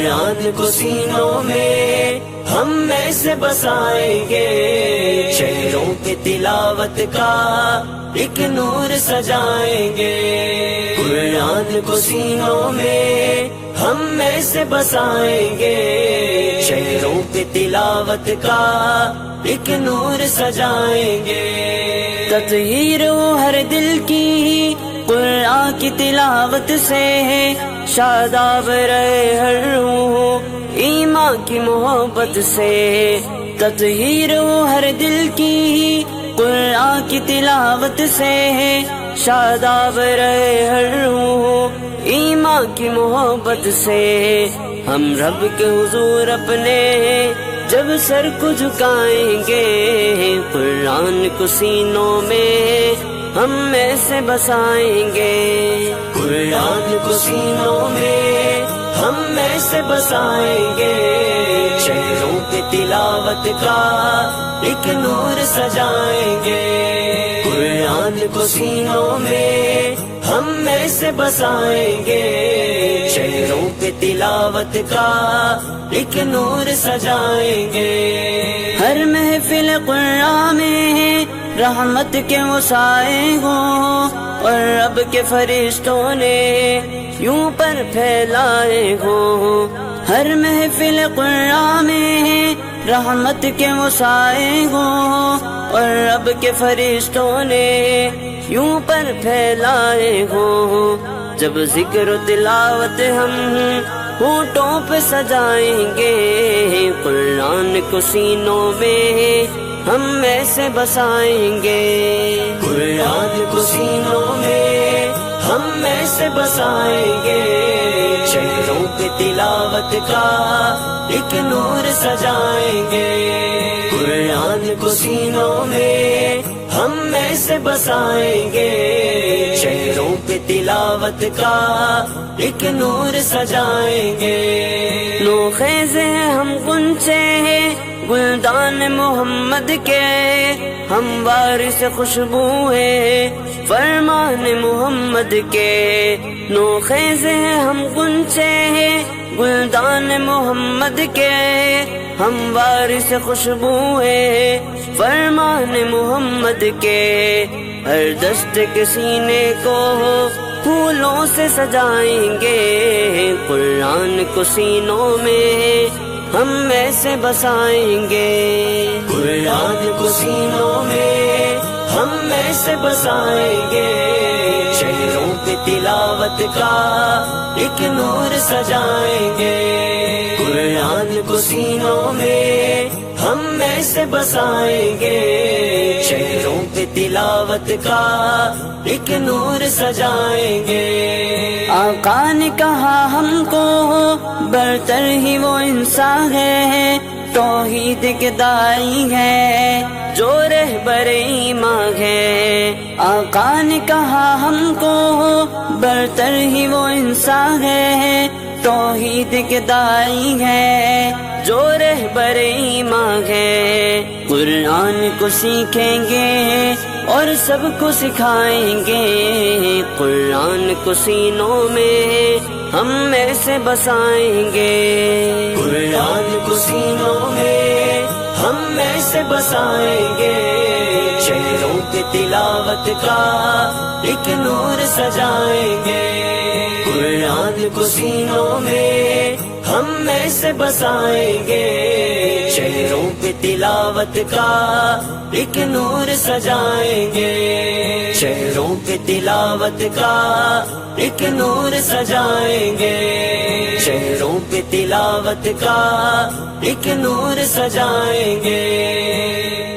قرآن کو سینوں میں ہم میں سے بسائیں گے، شہروں کی تلاوت کا ایک نور سجائیں گے۔ قرآن کو سینوں میں ہم میں سے بسائیں گے، شہروں کی تلاوت کا ایک نور سجائیں گے۔ تطہیر ہو ہر دل کی قرآن کی تلاوت سے، شاداب رہے ہر روح ایمان کی محبت سے۔ تطہیر ہو ہر دل کی قرآن کی تلاوت سے، شاداب رہے ہر روح ایمان کی محبت سے۔ ہم رب کے حضور اپنے جب سر کو جھکائیں گے، قرآن کو سینوں میں ہم میں سے بسائیں گے۔ قرآن کو سینوں میں ہم میں سے بسائیں گے، شہروں کی تلاوت کا ایک نور سجائیں گے۔ قرآن کو سینوں میں ہم میں سے بسائیں گے، شہروں کی تلاوت کا ایک نور سجائیں گے۔ ہر محفل قرآن میں رحمت کے وسائے ہوں، اور رب کے فرشتوں نے یوں پر پھیلائے ہوں۔ ہر محفل قرآن میں رحمت کے وسائے ہوں، اور رب کے فرشتوں نے یوں پر پھیلائے ہوں۔ جب ذکر و تلاوت ہم ہونٹوں پہ سجائیں گے، قرآن کو سینوں میں ہم میں سے بسائیں گے۔ قرآن کو سینوں میں ہم میں سے بسائیں گے، شہروں کی تلاوت کا ایک نور سجائیں گے۔ قرآن کو سینوں میں ہم میں سے بسائیں گے، شہروں کی تلاوت کا ایک نور سجائیں گے۔ نو خیز ہیں ہم غنچے ہیں گلدان محمد کے، ہم وارث خوشبو ہیں فرمان محمد کے۔ نو خیز ہیں ہم غنچے ہیں گلدان محمد کے، ہم وارث خوشبو ہیں فرمان محمد کے۔ ہر دست کے سینے کو پھولوں سے سجائیں گے، قرآن کو سینوں میں ہم میں سے بسائیں گے۔ قرآن کو سینوں میں ہم میں سے بسائیں گے، شہروں کی تلاوت کا ایک نور سجائیں گے۔ قرآن کو سینوں میں ہم میں سے بسائیں گے، شہروں کی تلاوت کا ایک نور سجائیں گے۔ آقا نے کہا ہم کو برتر ہی وہ انسان ہے، توحید کے داعی ہے جو رہبر ایمان ہے۔ آقا نے کہا ہم کو برتر ہی وہ انسان ہے، توحید کے داعی ہے جو رہبر ایمان ہے۔ قرآن کو سیکھیں گے اور سب کو سکھائیں گے، قرآن کو سینوں میں ہم میں سے بسائیں گے۔ قرآن کو سینوں میں ہم میں سے بسائیں گے، شہروں کی تلاوت کا ایک نور سجائیں گے۔ قرآن کو سینوں میں ہم میں سے بسائیں گے، شہروں کی تلاوت کا ایک نور سجائیں گے۔ شہروں کی تلاوت کا ایک نور سجائیں گے، شہروں کی تلاوت کا ایک نور سجائیں گے۔